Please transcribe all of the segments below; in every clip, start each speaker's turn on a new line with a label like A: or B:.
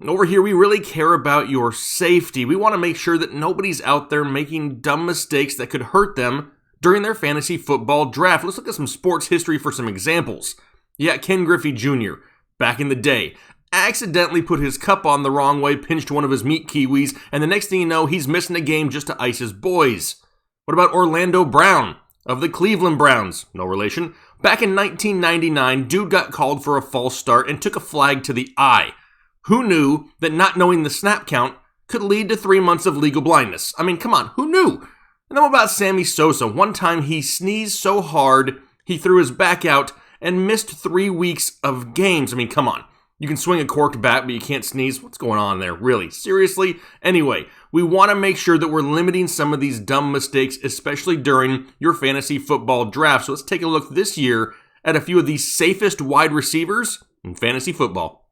A: Over here, we really care about your safety. We want to make sure that nobody's out there making dumb mistakes that could hurt them during their fantasy football draft. Let's look at some sports history for some examples. Yeah, Ken Griffey Jr., back in the day, accidentally put his cup on the wrong way, pinched one of his meat kiwis, and the next thing you know, he's missing a game just to ice his boys. What about Orlando Brown of the Cleveland Browns? No relation. Back in 1999, dude got called for a false start and took a flag to the eye. Who knew that not knowing the snap count could lead to 3 months of legal blindness? I mean, come on, who knew? And then what about Sammy Sosa? One time he sneezed so hard, he threw his back out and missed 3 weeks of games. I mean, come on. You can swing a corked bat, but you can't sneeze. What's going on there? Really? Seriously? Anyway, we want to make sure that we're limiting some of these dumb mistakes, especially during your fantasy football draft. So let's take a look this year at a few of the safest wide receivers in fantasy football.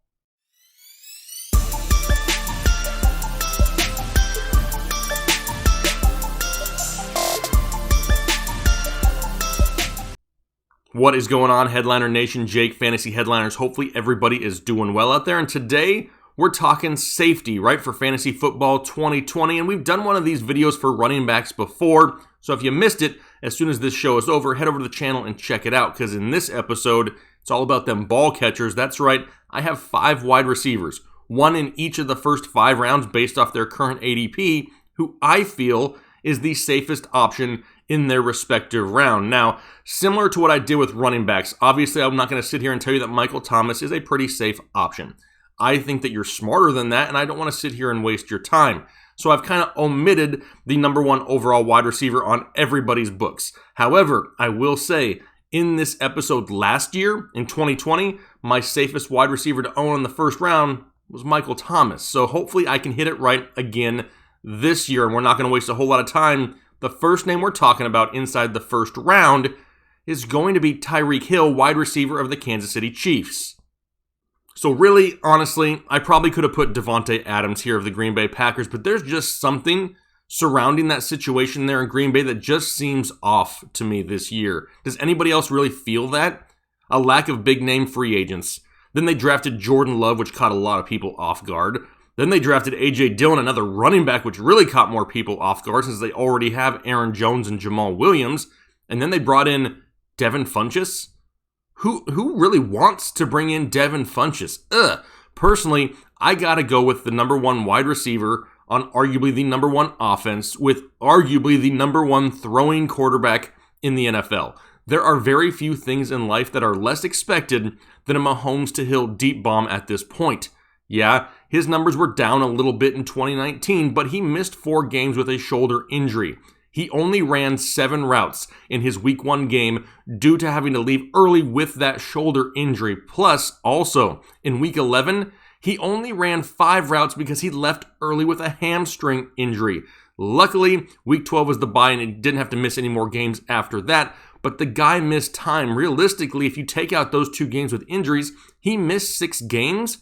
A: What is going on, Headliner Nation? Jake, Fantasy Headliners. Hopefully everybody is doing well out there. And today, we're talking safety, right, for Fantasy Football 2020. And we've done one of these videos for running backs before. So if you missed it, as soon as this show is over, head over to the channel and check it out. Because in this episode, it's all about them ball catchers. That's right, I have 5 wide receivers, one in each of the first 5 rounds based off their current ADP, who I feel is the safest option in their respective round. Now, similar to what I did with running backs, obviously I'm not going to sit here and tell you that Michael Thomas is a pretty safe option. I think that you're smarter than that, and I don't want to sit here and waste your time. So I've kind of omitted the number 1 overall wide receiver on everybody's books. However, I will say, in this episode last year, in 2020, my safest wide receiver to own in the first round was Michael Thomas. So hopefully I can hit it right again this year, and we're not going to waste a whole lot of time. The first name we're talking about inside the first round is going to be Tyreek Hill, wide receiver of the Kansas City Chiefs. So really, honestly, I probably could have put Devontae Adams here of the Green Bay Packers, but there's just something surrounding that situation there in Green Bay that just seems off to me this year. Does anybody else really feel that? A lack of big-name free agents. Then they drafted Jordan Love, which caught a lot of people off guard. Then they drafted A.J. Dillon, another running back, which really caught more people off guard since they already have Aaron Jones and Jamal Williams. And then they brought in Devin Funchess. Who really wants to bring in Devin Funchess? Personally, I gotta go with the number 1 wide receiver on arguably the number 1 offense with arguably the number 1 throwing quarterback in the NFL. There are very few things in life that are less expected than a Mahomes to Hill deep bomb at this point. Yeah, his numbers were down a little bit in 2019, but he missed 4 games with a shoulder injury. He only ran 7 routes in his Week 1 game due to having to leave early with that shoulder injury. Plus, also, in Week 11, he only ran 5 routes because he left early with a hamstring injury. Luckily, Week 12 was the bye and he didn't have to miss any more games after that, but the guy missed time. Realistically, if you take out those 2 games with injuries, he missed 6 games,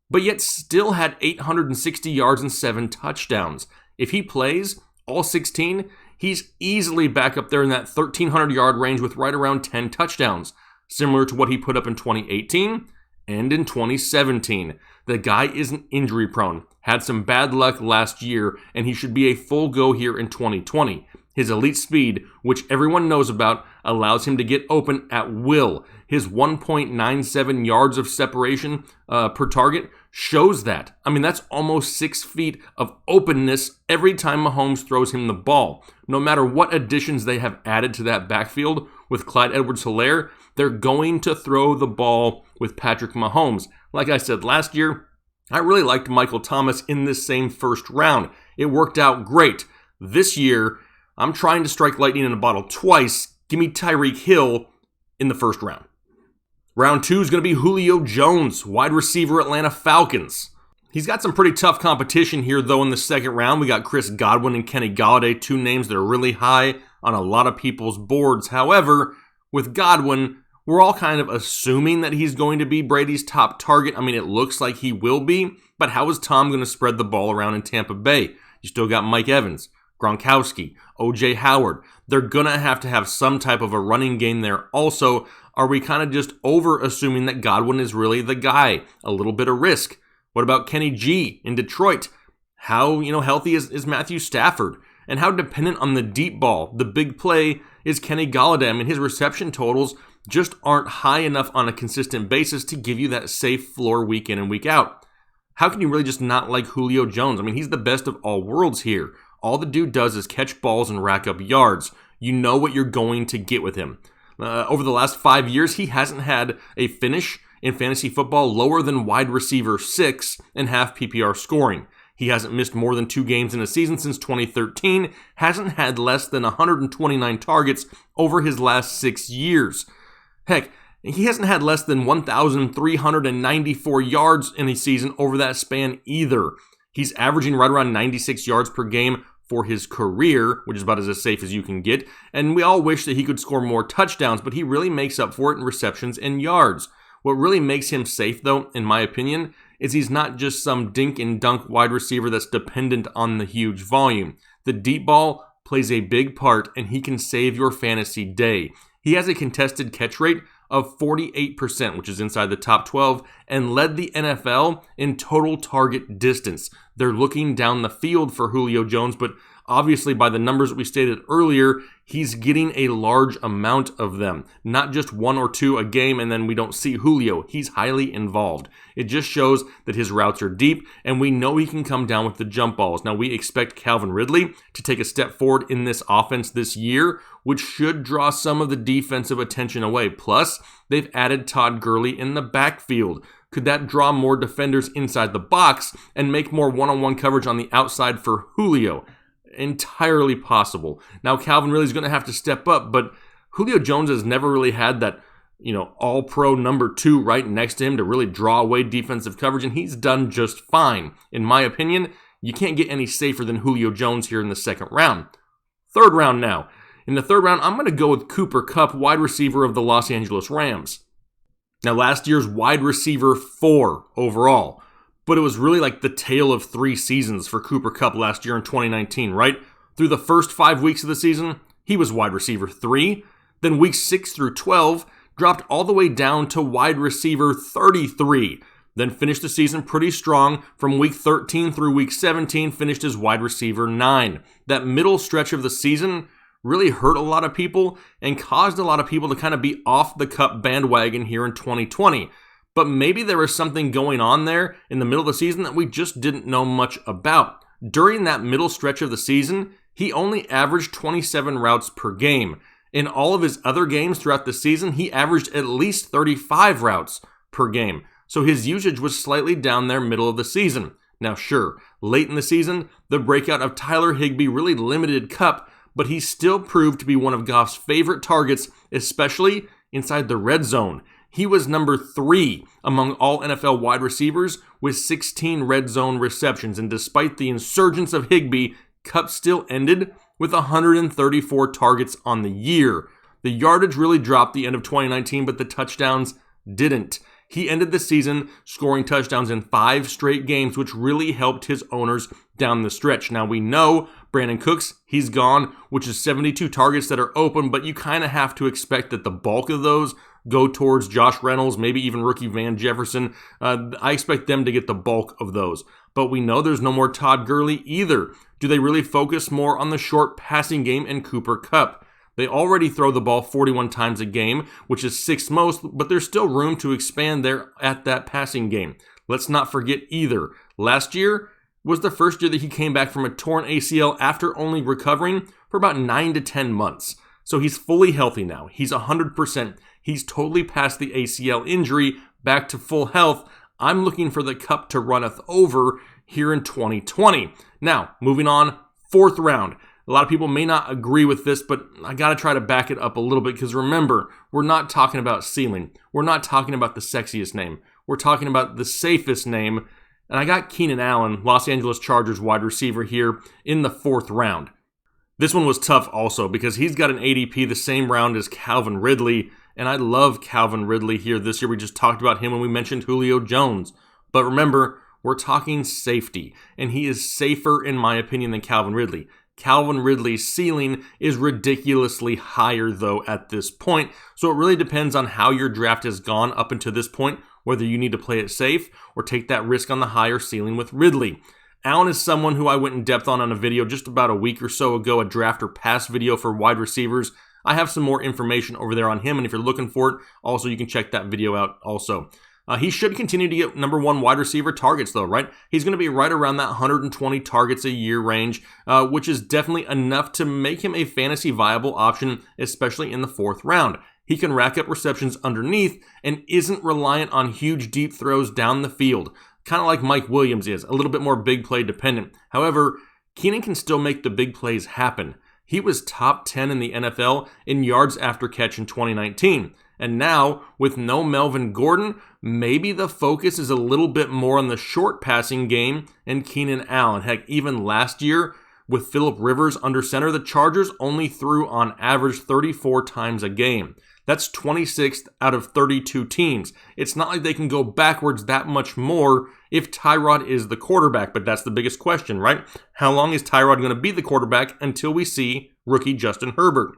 A: but yet still had 860 yards and 7 touchdowns. If he plays all 16, he's easily back up there in that 1,300-yard range with right around 10 touchdowns, similar to what he put up in 2018 and in 2017. The guy isn't injury prone, had some bad luck last year, and he should be a full go here in 2020. His elite speed, which everyone knows about, allows him to get open at will. His 1.97 yards of separation per target shows that. I mean, that's almost 6 feet of openness every time Mahomes throws him the ball. No matter what additions they have added to that backfield with Clyde Edwards-Helaire, they're going to throw the ball with Patrick Mahomes. Like I said last year, I really liked Michael Thomas in this same first round. It worked out great. This year, I'm trying to strike lightning in a bottle twice. Give me Tyreek Hill in the first round. Round 2 is going to be Julio Jones, wide receiver, Atlanta Falcons. He's got some pretty tough competition here, though, in the second round. We got Chris Godwin and Kenny Golladay, 2 names that are really high on a lot of people's boards. However, with Godwin, we're all kind of assuming that he's going to be Brady's top target. I mean, it looks like he will be, but how is Tom going to spread the ball around in Tampa Bay? You still got Mike Evans, Gronkowski, O.J. Howard. They're going to have some type of a running game there. Also, are we kind of just over-assuming that Godwin is really the guy? A little bit of risk. What about Kenny G in Detroit? How, healthy is Matthew Stafford? And how dependent on the deep ball, the big play, is Kenny Golladay? I mean, his reception totals just aren't high enough on a consistent basis to give you that safe floor week in and week out. How can you really just not like Julio Jones? I mean, he's the best of all worlds here. All the dude does is catch balls and rack up yards. You know what you're going to get with him. Over the last 5 years, he hasn't had a finish in fantasy football lower than wide receiver 6 in half PPR scoring. He hasn't missed more than 2 games in a season since 2013, hasn't had less than 129 targets over his last 6 years. Heck, he hasn't had less than 1,394 yards in a season over that span either. He's averaging right around 96 yards per game for his career, which is about as safe as you can get, and we all wish that he could score more touchdowns, but he really makes up for it in receptions and yards. What really makes him safe, though, in my opinion, is he's not just some dink and dunk wide receiver that's dependent on the huge volume. The deep ball plays a big part, and he can save your fantasy day. He has a contested catch rate of 48%, which is inside the top 12, and led the NFL in total target distance. They're looking down the field for Julio Jones, but obviously by the numbers that we stated earlier, he's getting a large amount of them. Not just 1 or 2 a game and then we don't see Julio. He's highly involved. It just shows that his routes are deep and we know he can come down with the jump balls. Now we expect Calvin Ridley to take a step forward in this offense this year, which should draw some of the defensive attention away. Plus, they've added Todd Gurley in the backfield. Could that draw more defenders inside the box and make more one-on-one coverage on the outside for Julio? Entirely possible. Now, Calvin Ridley's going to have to step up, but Julio Jones has never really had that, all-pro number 2 right next to him to really draw away defensive coverage, and he's done just fine. In my opinion, you can't get any safer than Julio Jones here in the second round. Third round now. In the third round, I'm going to go with Cooper Kupp, wide receiver of the Los Angeles Rams. Now, last year's wide receiver 4 overall. But it was really like the tale of 3 seasons for Cooper Kupp last year in 2019, right? Through the first 5 weeks of the season, he was wide receiver 3. Then weeks 6 through 12, dropped all the way down to wide receiver 33. Then finished the season pretty strong. From week 13 through week 17, finished as wide receiver 9. That middle stretch of the season really hurt a lot of people and caused a lot of people to kind of be off the Kupp bandwagon here in 2020. But maybe there was something going on there in the middle of the season that we just didn't know much about. During that middle stretch of the season, he only averaged 27 routes per game. In all of his other games throughout the season, he averaged at least 35 routes per game. So his usage was slightly down there middle of the season. Now sure, late in the season, the breakout of Tyler Higbee really limited Kupp, but he still proved to be one of Goff's favorite targets, especially inside the red zone. He was number 3 among all NFL wide receivers with 16 red zone receptions, and despite the insurgence of Higbee, Kupp still ended with 134 targets on the year. The yardage really dropped the end of 2019, but the touchdowns didn't. He ended the season scoring touchdowns in 5 straight games, which really helped his owners down the stretch. Now we know Brandon Cooks, he's gone, which is 72 targets that are open, but you kind of have to expect that the bulk of those go towards Josh Reynolds, maybe even rookie Van Jefferson. I expect them to get the bulk of those. But we know there's no more Todd Gurley either. Do they really focus more on the short passing game and Cooper Kupp? They already throw the ball 41 times a game, which is 6th most, but there's still room to expand there at that passing game. Let's not forget either. Last year was the first year that he came back from a torn ACL after only recovering for about 9 to 10 months. So he's fully healthy now. He's 100%. He's totally past the ACL injury, back to full health. I'm looking for the Kupp to runneth over here in 2020. Now, moving on, 4th round. A lot of people may not agree with this, but I got to try to back it up a little bit because remember, we're not talking about ceiling. We're not talking about the sexiest name. We're talking about the safest name. And I got Keenan Allen, Los Angeles Chargers wide receiver here in the 4th round. This one was tough also because he's got an ADP the same round as Calvin Ridley. And I love Calvin Ridley here this year. We just talked about him when we mentioned Julio Jones. But remember, we're talking safety. And he is safer, in my opinion, than Calvin Ridley. Calvin Ridley's ceiling is ridiculously higher, though, at this point. So it really depends on how your draft has gone up until this point, whether you need to play it safe or take that risk on the higher ceiling with Ridley. Allen is someone who I went in depth on a video just about a week or so ago, a draft or pass video for wide receivers. I have some more information over there on him, and if you're looking for it, also you can check that video out also. He should continue to get number 1 wide receiver targets though, right? He's going to be right around that 120 targets a year range, which is definitely enough to make him a fantasy viable option, especially in the 4th round. He can rack up receptions underneath and isn't reliant on huge deep throws down the field, kind of like Mike Williams is, a little bit more big play dependent. However, Keenan can still make the big plays happen. He was top 10 in the NFL in yards after catch in 2019. And now, with no Melvin Gordon, maybe the focus is a little bit more on the short passing game and Keenan Allen. Heck, even last year, with Phillip Rivers under center, the Chargers only threw on average 34 times a game. That's 26th out of 32 teams. It's not like they can go backwards that much more if Tyrod is the quarterback, but that's the biggest question, right? How long is Tyrod going to be the quarterback until we see rookie Justin Herbert?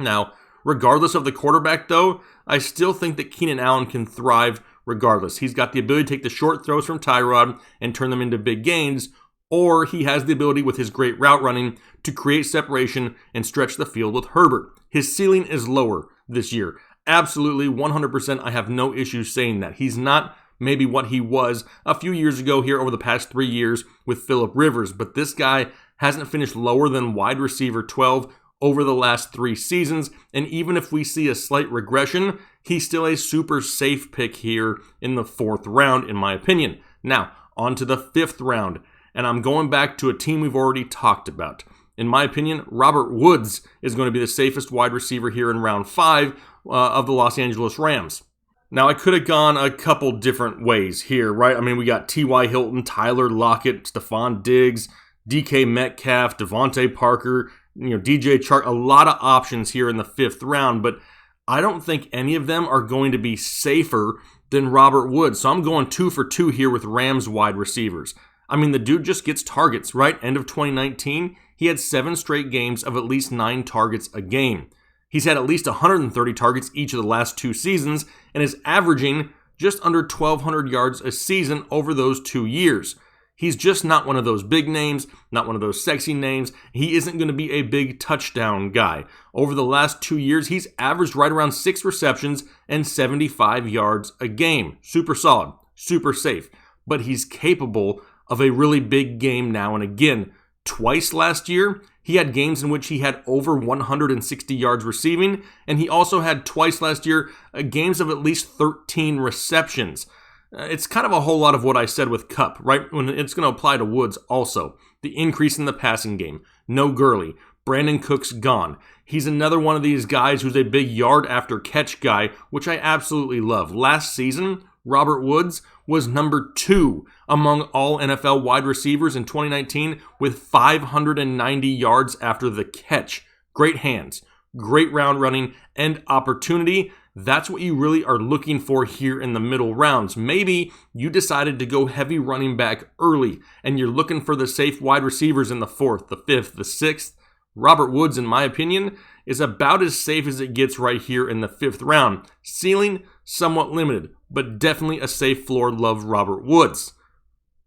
A: Now, regardless of the quarterback, though, I still think that Keenan Allen can thrive regardless. He's got the ability to take the short throws from Tyrod and turn them into big gains, or he has the ability with his great route running to create separation and stretch the field with Herbert. His ceiling is lower this year. Absolutely, 100%, I have no issues saying that. He's not maybe what he was a few years ago here over the past 3 years with Phillip Rivers, but this guy hasn't finished lower than wide receiver 12 over the last 3 seasons, and even if we see a slight regression, he's still a super safe pick here in the 4th round, in my opinion. Now, on to the 5th round, and I'm going back to a team we've already talked about. In my opinion, Robert Woods is going to be the safest wide receiver here in round 5 of the Los Angeles Rams. Now, I could have gone a couple different ways here, right? I mean, we got T.Y. Hilton, Tyler Lockett, Stephon Diggs, DK Metcalf, Devontae Parker, DJ Chark, a lot of options here in the 5th round, but I don't think any of them are going to be safer than Robert Woods. So I'm going 2 for 2 here with Rams wide receivers. I mean, the dude just gets targets, right? End of 2019, he had 7 straight games of at least 9 targets a game. He's had at least 130 targets each of the last 2 seasons and is averaging just under 1,200 yards a season over those 2 years. He's just not one of those big names, not one of those sexy names. He isn't going to be a big touchdown guy. Over the last 2 years, he's averaged right around 6 receptions and 75 yards a game. Super solid, super safe. But he's capable of a really big game now and again. Twice last year, he had games in which he had over 160 yards receiving, and he also had twice last year games of at least 13 receptions. It's kind of a whole lot of what I said with KUPP, right? When it's going to apply to Woods also. The increase in the passing game. No Gurley. Brandon Cook's gone. He's another one of these guys who's a big yard after catch guy, which I absolutely love. Last season, Robert Woods was number 2 among all NFL wide receivers in 2019 with 590 yards after the catch. Great hands, great route running, and opportunity. That's what you really are looking for here in the middle rounds. Maybe you decided to go heavy running back early and you're looking for the safe wide receivers in the 4th, the 5th, the 6th. Robert Woods, in my opinion, is about as safe as it gets right here in the 5th round. Ceiling, somewhat limited, but definitely a safe floor. Love Robert Woods.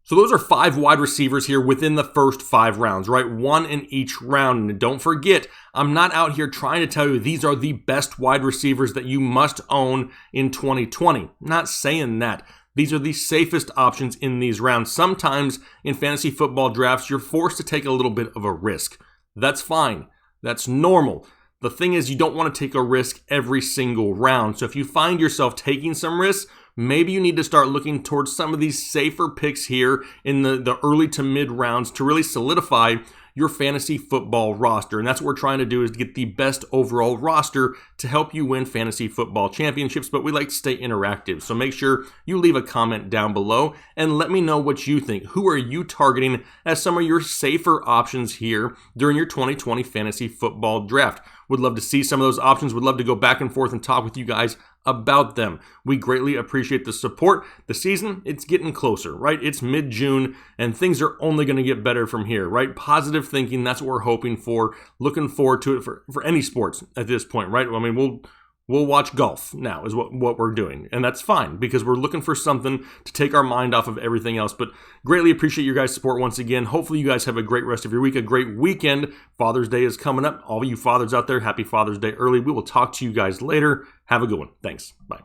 A: So those are 5 wide receivers here within the first 5 rounds, right? 1 in each round. And don't forget, I'm not out here trying to tell you these are the best wide receivers that you must own in 2020. Not saying that. These are the safest options in these rounds. Sometimes in fantasy football drafts, you're forced to take a little bit of a risk. That's fine. That's normal. The thing is, you don't want to take a risk every single round. So if you find yourself taking some risks, maybe you need to start looking towards some of these safer picks here in the early to mid rounds to really solidify your fantasy football roster. And that's what we're trying to do, is get the best overall roster to help you win fantasy football championships. But we like to stay interactive. So make sure you leave a comment down below and let me know what you think. Who are you targeting as some of your safer options here during your 2020 fantasy football draft? Would love to see some of those options. Would love to go back and forth and talk with you guys about them. We greatly appreciate the support. The season, it's getting closer, right? It's mid-June, and things are only going to get better from here, right? Positive thinking, that's what we're hoping for. Looking forward to it for any sports at this point, right? I mean, we'll watch golf now is what we're doing. And that's fine because we're looking for something to take our mind off of everything else. But greatly appreciate your guys' support once again. Hopefully you guys have a great rest of your week, a great weekend. Father's Day is coming up. All of you fathers out there, happy Father's Day early. We will talk to you guys later. Have a good one. Thanks. Bye.